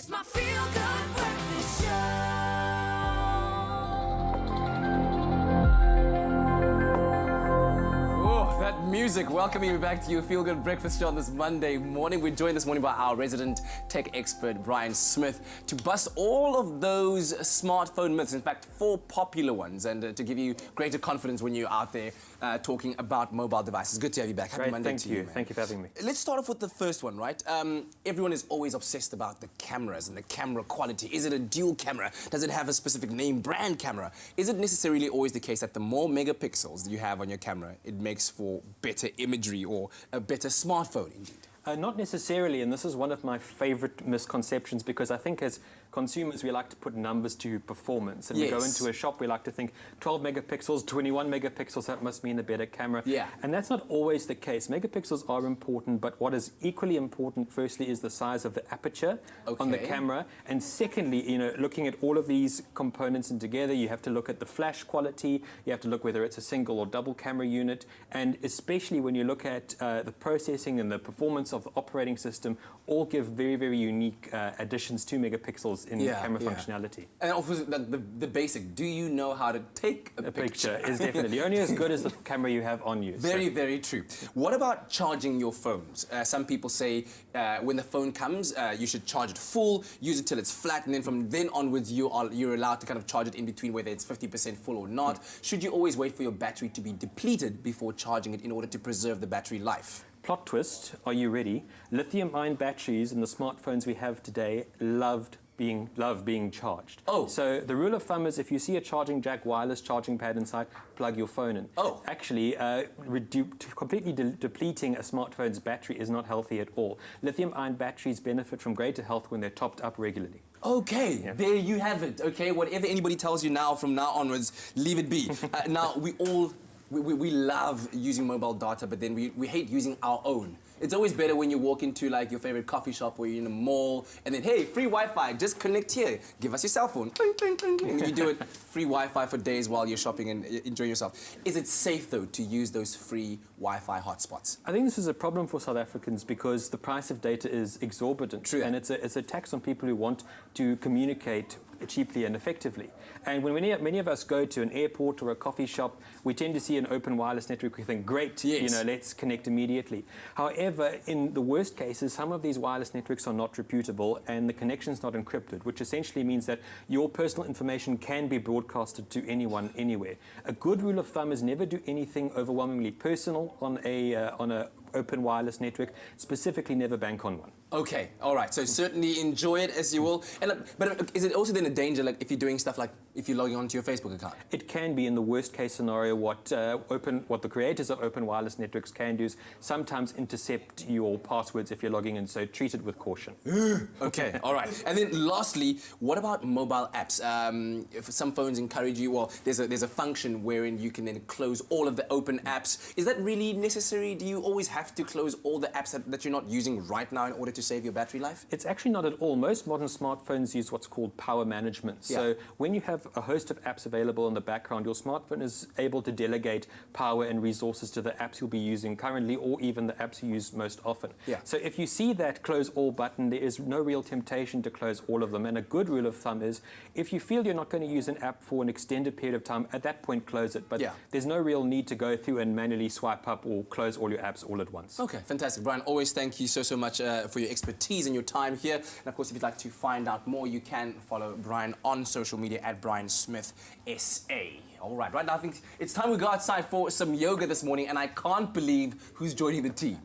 It's my feel-good breakfast show. Oh, that music welcoming you back to your Feel Good Breakfast Show on this Monday morning. We're joined this morning by our resident tech expert, Bryan Smith, to bust all of those smartphone myths, in fact, 4 popular ones, and to give you greater confidence when you're out there talking about mobile devices. Good to have you back. Happy Monday to you, man. Thank you for having me. Let's start off with the first one, right? Everyone is always obsessed about the cameras and the camera quality. Is it a dual camera? Does it have a specific name brand camera? Is it necessarily always the case that the more megapixels that you have on your camera, it makes for better imagery or a better smartphone indeed? Not necessarily, and this is one of my favorite misconceptions, because I think as consumers we like to put numbers to performance, and we go into a shop, we like to think 12 megapixels, 21 megapixels, that must mean a better camera. Yeah. And that's not always the case. Megapixels are important, but what is equally important, firstly, is the size of the aperture on the camera, and secondly, you know, looking at all of these components and together, you have to look at the flash quality, you have to look whether it's a single or double camera unit, and especially when you look at the processing and the performance of the operating system, all give very, very unique additions to megapixels in camera functionality. And also the basic, do you know how to take a picture? Is definitely only as good as the camera you have on you. Very, very true. What about charging your phones? Some people say when the phone comes, you should charge it full, use it till it's flat, and then from then onwards you're allowed to kind of charge it in between, whether it's 50% full or not. Should you always wait for your battery to be depleted before charging it in order to preserve the battery life? Plot twist, are you ready? Lithium-ion batteries in the smartphones we have today love being charged. Oh. So the rule of thumb is if you see a charging jack, wireless charging pad inside, plug your phone in. Oh. Actually, completely depleting a smartphone's battery is not healthy at all. Lithium-ion batteries benefit from greater health when they're topped up regularly. Okay, there you have it. Okay, whatever anybody tells you now, from now onwards, leave it be. Now, we love using mobile data, but then we hate using our own. It's always better when you walk into like your favorite coffee shop or you're in a mall, and then, hey, free Wi-Fi, just connect here. Give us your cell phone. Cling, cling, cling. And you do it, free Wi-Fi for days while you're shopping and enjoying yourself. Is it safe, though, to use those free Wi-Fi hotspots? I think this is a problem for South Africans because the price of data is exorbitant. True. And it's a tax on people who want to communicate cheaply and effectively. And when many of us go to an airport or a coffee shop, we tend to see an open wireless network. We think, great, you know, let's connect immediately. However, in the worst cases, some of these wireless networks are not reputable and the connection's not encrypted, which essentially means that your personal information can be broadcasted to anyone, anywhere. A good rule of thumb is never do anything overwhelmingly personal on a open wireless network, specifically never bank on one. Okay, all right. So certainly enjoy it as you will. And but is it also then a danger, like if you're doing stuff like if you're logging onto your Facebook account? It can be in the worst case scenario. What the creators of open wireless networks can do is sometimes intercept your passwords if you're logging in. So treat it with caution. Okay, all right. And then lastly, what about mobile apps? If some phones encourage you, well, there's a function wherein you can then close all of the open apps. Is that really necessary? Do you always have to close all the apps that you're not using right now in order to save your battery life? It's actually not at all. Most modern smartphones use what's called power management. So when you have a host of apps available in the background, your smartphone is able to delegate power and resources to the apps you'll be using currently, or even the apps you use most often. So if you see that close all button, there is no real temptation to close all of them. And a good rule of thumb is if you feel you're not going to use an app for an extended period of time, at that point close it. But there's no real need to go through and manually swipe up or close all your apps all at once. Okay, fantastic. Bryan, always thank you so much for your expertise and your time here. And of course, if you'd like to find out more, you can follow Bryan on social media at Bryan Smith SA. All right, right now I think it's time we go outside for some yoga this morning, and I can't believe who's joining the team.